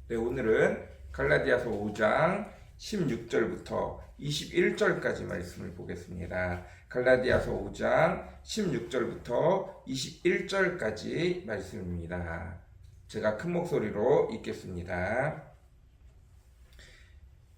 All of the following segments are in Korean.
네, 오늘은 갈라디아서 5장 16절부터 21절까지 말씀을 보겠습니다. 갈라디아서 5장 16절부터 21절까지 말씀입니다. 제가 큰 목소리로 읽겠습니다.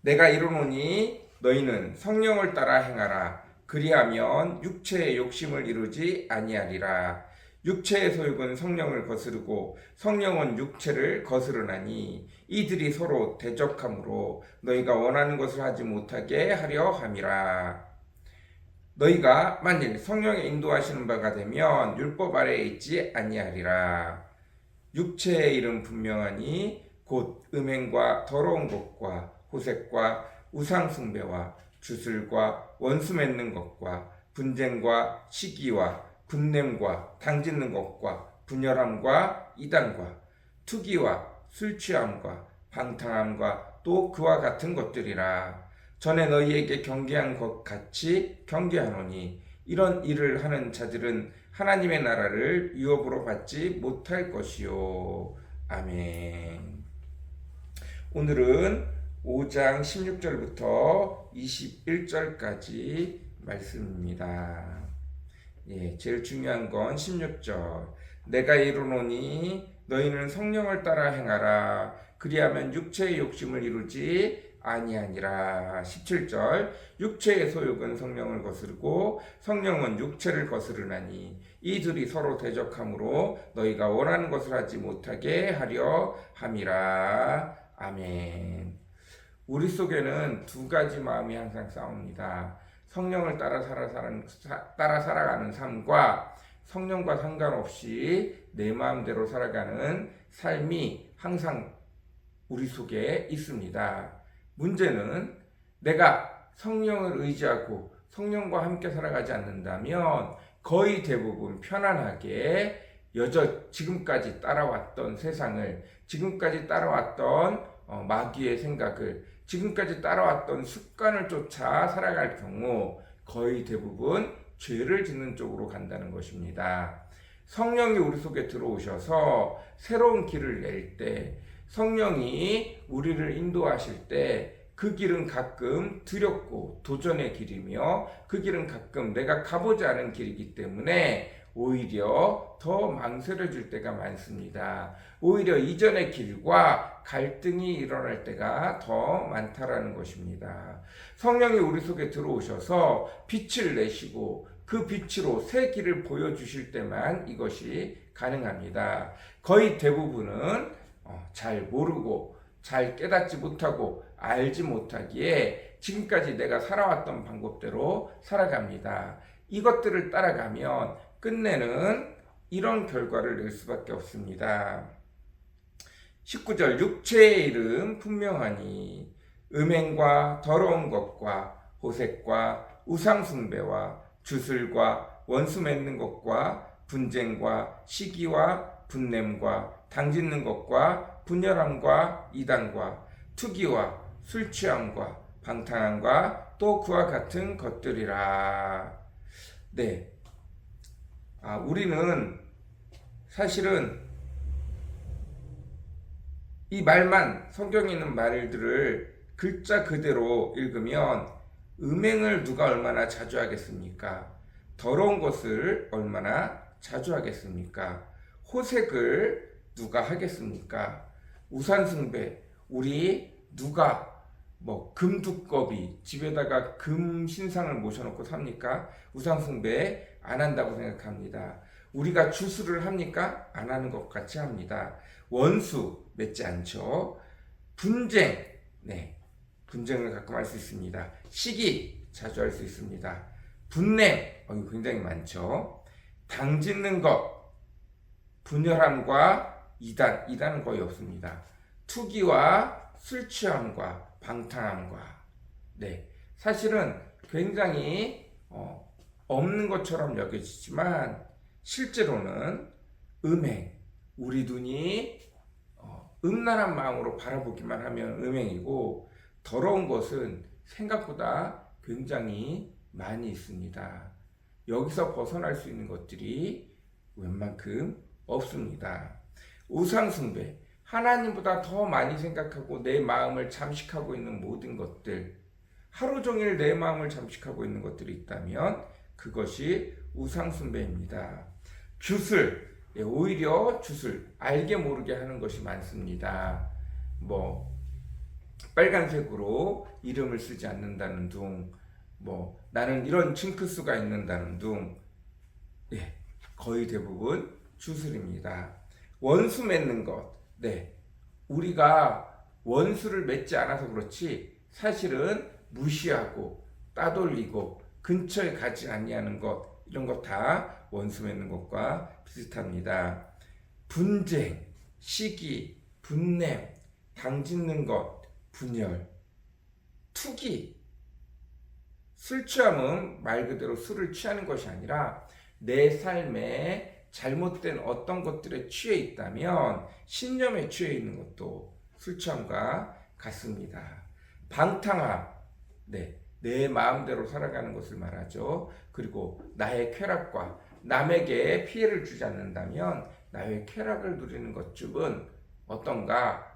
내가 이르노니 너희는 성령을 따라 행하라. 그리하면 육체의 욕심을 이루지 아니하리라. 육체의 소욕은 성령을 거스르고 성령은 육체를 거스르나니 이들이 서로 대적하므로 너희가 원하는 것을 하지 못하게 하려 함이라. 너희가 만일 성령의 인도하시는 바가 되면 율법 아래에 있지 아니하리라. 육체의 일은 분명하니 곧 음행과 더러운 것과 호색과 우상숭배와 주술과 원수 맺는 것과 분쟁과 시기와 분냄과 당짓는 것과 분열함과 이단과 투기와 술취함과 방탕함과 또 그와 같은 것들이라. 전에 너희에게 경계한 것 같이 경계하노니 이런 일을 하는 자들은 하나님의 나라를 유업으로 받지 못할 것이요. 아멘. 오늘은 5장 16절부터 21절까지 말씀입니다. 제일 중요한 건 16절. 내가 이르노니 너희는 성령을 따라 행하라. 그리하면 육체의 욕심을 이루지 아니하니라. 17절. 육체의 소욕은 성령을 거스르고 성령은 육체를 거스르나니 이 둘이 서로 대적하므로 너희가 원하는 것을 하지 못하게 하려 함이라. 아멘. 우리 속에는 두 가지 마음이 항상 싸웁니다. 성령을 따라 살아가는 삶과 성령과 상관없이 내 마음대로 살아가는 삶이 항상 우리 속에 있습니다. 문제는 내가 성령을 의지하고 성령과 함께 살아가지 않는다면 거의 대부분 편안하게 지금까지 따라왔던 세상을, 지금까지 따라왔던 마귀의 생각을, 지금까지 따라왔던 습관을 쫓아 살아갈 경우 거의 대부분 죄를 짓는 쪽으로 간다는 것입니다. 성령이 우리 속에 들어오셔서 새로운 길을 낼 때, 성령이 우리를 인도하실 때 그 길은 가끔 두렵고 도전의 길이며 그 길은 가끔 내가 가보지 않은 길이기 때문에 오히려 더 망설여질 때가 많습니다. 오히려 이전의 길과 갈등이 일어날 때가 더 많다라는 것입니다. 성령이 우리 속에 들어오셔서 빛을 내시고 그 빛으로 새 길을 보여주실 때만 이것이 가능합니다. 거의 대부분은 잘 모르고 잘 깨닫지 못하고 알지 못하기에 지금까지 내가 살아왔던 방법대로 살아갑니다. 이것들을 따라가면 끝내는 이런 결과를 낼 수밖에 없습니다. 19절. 육체의 일은 분명하니 음행과 더러운 것과 호색과 우상숭배와 주술과 원수 맺는 것과 분쟁과 시기와 분냄과 당짓는 것과 분열함과 이단과 투기와 술취함과 방탕함과 또 그와 같은 것들이라. 네. 우리는 사실은 이 말만, 성경에 있는 말들을 글자 그대로 읽으면 음행을 누가 얼마나 자주 하겠습니까? 더러운 것을 얼마나 자주 하겠습니까? 호색을 누가 하겠습니까? 우상숭배, 우리 누가 금두꺼비 집에다가 금 신상을 모셔놓고 삽니까? 우상숭배 안 한다고 생각합니다. 우리가 주술을 합니까? 안 하는 것 같이 합니다. 원수 맺지 않죠. 분쟁, 분쟁을 가끔 할 수 있습니다. 시기 자주 할 수 있습니다. 분냄 굉장히 많죠. 당짓는 것, 분열함과 이단은 거의 없습니다. 투기와 술 취함과 방탕함과 사실은 굉장히 없는 것처럼 여겨지지만 실제로는 음행, 우리 눈이 음란한 마음으로 바라보기만 하면 음행이고 더러운 것은 생각보다 굉장히 많이 있습니다. 여기서 벗어날 수 있는 것들이 웬만큼 없습니다. 우상숭배, 하나님보다 더 많이 생각하고 내 마음을 잠식하고 있는 모든 것들, 하루 종일 내 마음을 잠식하고 있는 것들이 있다면 그것이 우상숭배입니다. 굿을, 오히려 굿을 알게 모르게 하는 것이 많습니다. 빨간색으로 이름을 쓰지 않는다는 둥, 나는 이런 징크스가 있는다는 둥, 거의 대부분 주술입니다. 원수 맺는 것, 우리가 원수를 맺지 않아서 그렇지 사실은 무시하고 따돌리고 근처에 가지 아니하는 것, 이런 것 다 원수 맺는 것과 비슷합니다. 분쟁, 시기, 분냄, 당짓는 것, 분열, 투기. 술 취함은 말 그대로 술을 취하는 것이 아니라 내 삶에 잘못된 어떤 것들에 취해 있다면 신념에 취해 있는 것도 술 취함과 같습니다. 방탕함, 내 마음대로 살아가는 것을 말하죠. 그리고 나의 쾌락과 남에게 피해를 주지 않는다면 나의 쾌락을 누리는 것쯤은 어떤가?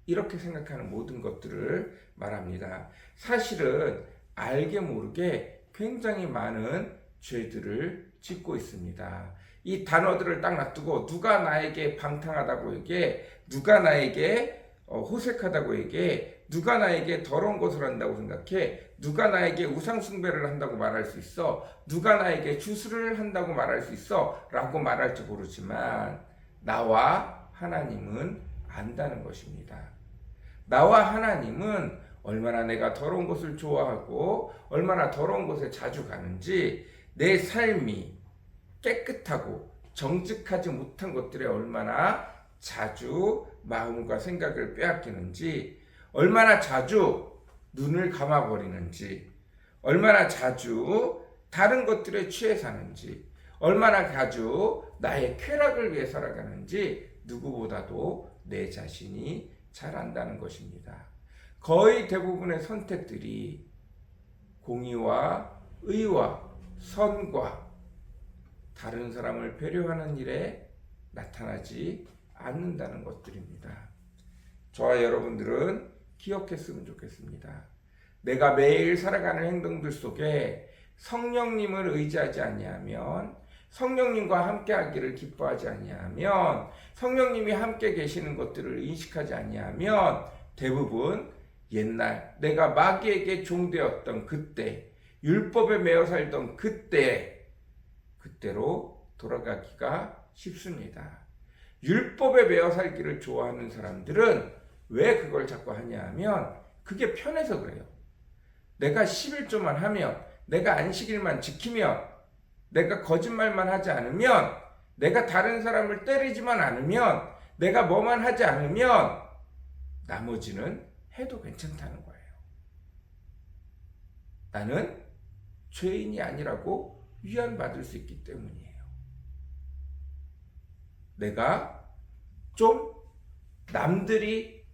이렇게 생각하는 모든 것들을 말합니다. 사실은 알게 모르게 굉장히 많은 죄들을 짓고 있습니다. 이 단어들을 딱 놔두고 누가 나에게 방탕하다고 얘기해, 누가 나에게 호색하다고 얘기해, 누가 나에게 더러운 것을 한다고 생각해, 누가 나에게 우상숭배를 한다고 말할 수 있어, 누가 나에게 주술을 한다고 말할 수 있어 라고 말할지 모르지만 나와 하나님은 안다는 것입니다. 나와 하나님은 얼마나 내가 더러운 것을 좋아하고 얼마나 더러운 곳에 자주 가는지, 내 삶이 깨끗하고 정직하지 못한 것들에 얼마나 자주 마음과 생각을 빼앗기는지, 얼마나 자주 눈을 감아버리는지, 얼마나 자주 다른 것들에 취해 사는지, 얼마나 자주 나의 쾌락을 위해 살아가는지 누구보다도 내 자신이 잘 안다는 것입니다. 거의 대부분의 선택들이 공의와 의와 선과 다른 사람을 배려하는 일에 나타나지 않는다는 것들입니다. 저와 여러분들은 기억했으면 좋겠습니다. 내가 매일 살아가는 행동들 속에 성령님을 의지하지 아니하면, 성령님과 함께하기를 기뻐하지 아니하면, 성령님이 함께 계시는 것들을 인식하지 아니하면 대부분 옛날 내가 마귀에게 종되었던 그때, 율법에 매여 살던 그때로 돌아가기가 쉽습니다. 율법에 매여 살기를 좋아하는 사람들은 왜 그걸 자꾸 하냐 하면 그게 편해서 그래요. 내가 11조만 하면, 내가 안식일만 지키면, 내가 거짓말만 하지 않으면, 내가 다른 사람을 때리지만 않으면, 내가 뭐만 하지 않으면 나머지는 해도 괜찮다는 거예요. 나는 죄인이 아니라고 위안받을 수 있기 때문이에요. 내가 좀 남들이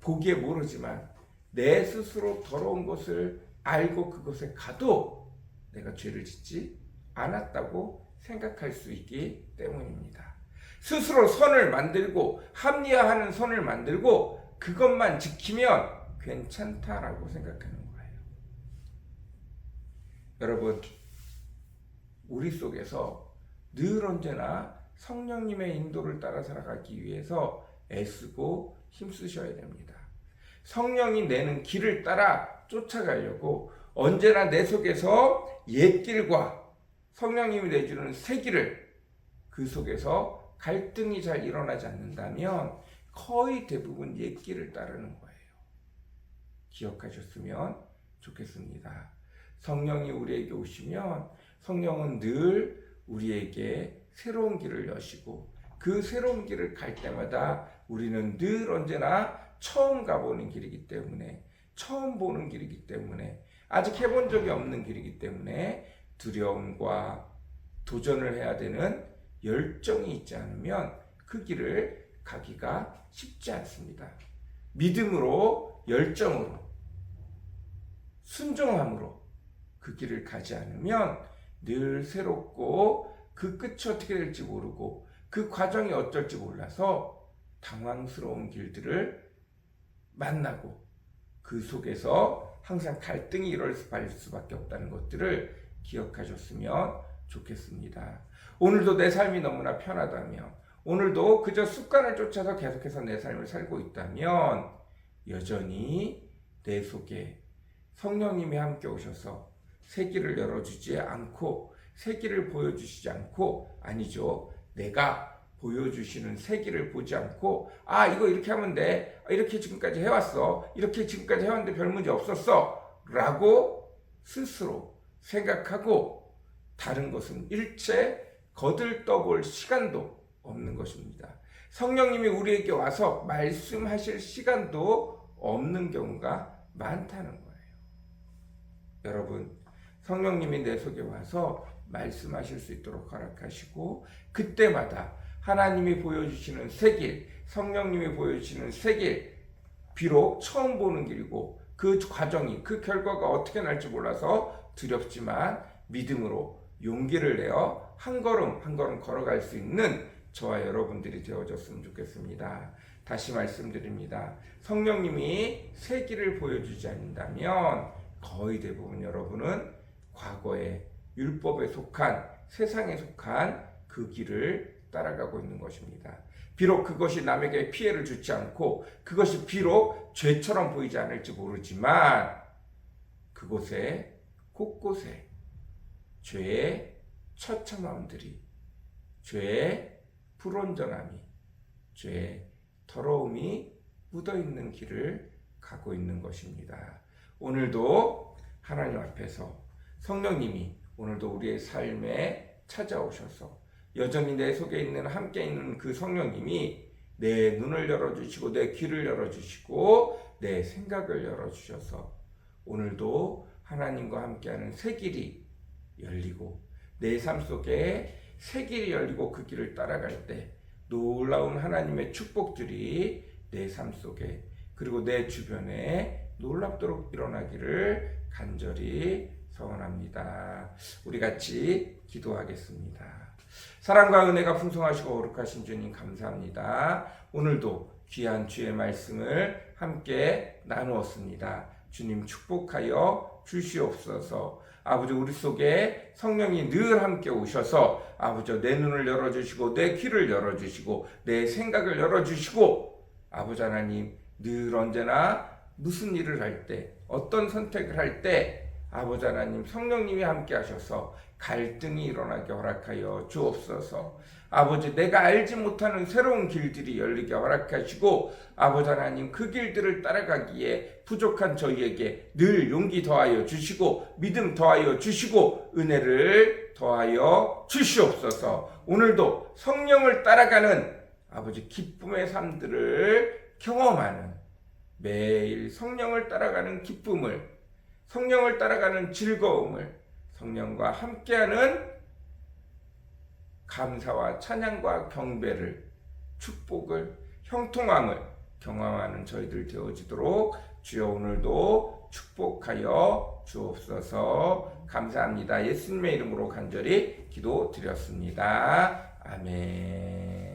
보기에 모르지만 내 스스로 더러운 것을 알고 그것에 가도 내가 죄를 짓지 않았다고 생각할 수 있기 때문입니다. 스스로 선을 만들고 합리화하는 선을 만들고 그것만 지키면 괜찮다라고 생각하는 거예요. 여러분, 우리 속에서 늘 언제나 성령님의 인도를 따라 살아가기 위해서 애쓰고 힘쓰셔야 됩니다. 성령이 내는 길을 따라 쫓아가려고 언제나 내 속에서 옛길과 성령님이 내주는 새 길을, 그 속에서 갈등이 잘 일어나지 않는다면 거의 대부분 옛길을 따르는 거예요. 기억하셨으면 좋겠습니다. 성령이 우리에게 오시면 성령은 늘 우리에게 새로운 길을 여시고, 그 새로운 길을 갈 때마다 우리는 늘 언제나 처음 가보는 길이기 때문에, 처음 보는 길이기 때문에, 아직 해본 적이 없는 길이기 때문에 두려움과 도전을 해야 되는 열정이 있지 않으면 그 길을 가기가 쉽지 않습니다. 믿음으로, 열정으로, 순종함으로 그 길을 가지 않으면 늘 새롭고 그 끝이 어떻게 될지 모르고 그 과정이 어쩔지 몰라서 당황스러운 길들을 만나고 그 속에서 항상 갈등이 일어날 수밖에 없다는 것들을 기억하셨으면 좋겠습니다. 오늘도 내 삶이 너무나 편하다면, 오늘도 그저 습관을 쫓아서 계속해서 내 삶을 살고 있다면 여전히 내 속에 성령님이 함께 오셔서 새 길을 열어주지 않고, 새 길을 보여주시지 않고, 아니죠, 내가 보여주시는 새 길을 보지 않고, 이거 이렇게 하면 돼, 이렇게 지금까지 해왔어, 이렇게 지금까지 해왔는데 별 문제 없었어 라고 스스로 생각하고 다른 것은 일체 거들떠볼 시간도 없는 것입니다. 성령님이 우리에게 와서 말씀하실 시간도 없는 경우가 많다는 거예요. 여러분, 성령님이 내 속에 와서 말씀하실 수 있도록 허락하시고, 그때마다 하나님이 보여주시는 새 길, 성령님이 보여주시는 새 길, 비록 처음 보는 길이고 그 과정이, 그 결과가 어떻게 날지 몰라서 두렵지만 믿음으로 용기를 내어 한 걸음 한 걸음 걸어갈 수 있는 저와 여러분들이 되어줬으면 좋겠습니다. 다시 말씀드립니다. 성령님이 새 길을 보여주지 않는다면 거의 대부분 여러분은 과거의 율법에 속한, 세상에 속한 그 길을 따라가고 있는 것입니다. 비록 그것이 남에게 피해를 주지 않고, 그것이 비록 죄처럼 보이지 않을지 모르지만 그곳에 곳곳에 죄의 처참함들이, 죄의 불온전함이, 죄의 더러움이 묻어있는 길을 가고 있는 것입니다. 오늘도 하나님 앞에서 성령님이 오늘도 우리의 삶에 찾아오셔서 여전히 내 속에 있는, 함께 있는 그 성령님이 내 눈을 열어주시고 내 귀를 열어주시고 내 생각을 열어주셔서 오늘도 하나님과 함께하는 새 길이 열리고, 내 삶 속에 새 길이 열리고 그 길을 따라갈 때 놀라운 하나님의 축복들이 내 삶 속에, 그리고 내 주변에 놀랍도록 일어나기를 간절히 소원합니다. 우리 같이 기도하겠습니다. 사랑과 은혜가 풍성하시고 거룩하신 주님 감사합니다. 오늘도 귀한 주의 말씀을 함께 나누었습니다. 주님 축복하여 주시옵소서. 아버지, 우리 속에 성령이 늘 함께 오셔서 아버지 내 눈을 열어주시고 내 귀를 열어주시고 내 생각을 열어주시고, 아버지 하나님 늘 언제나 무슨 일을 할 때, 어떤 선택을 할 때 아버지 하나님 성령님이 함께 하셔서 갈등이 일어나게 허락하여 주옵소서. 아버지, 내가 알지 못하는 새로운 길들이 열리게 허락하시고, 아버지 하나님 그 길들을 따라가기에 부족한 저희에게 늘 용기 더하여 주시고 믿음 더하여 주시고 은혜를 더하여 주시옵소서. 오늘도 성령을 따라가는 아버지 기쁨의 삶들을 경험하는, 매일 성령을 따라가는 기쁨을, 성령을 따라가는 즐거움을, 성령과 함께하는 감사와 찬양과 경배를, 축복을, 형통함을 경험하는 저희들 되어지도록 주여 오늘도 축복하여 주옵소서. 감사합니다. 예수님의 이름으로 간절히 기도드렸습니다. 아멘.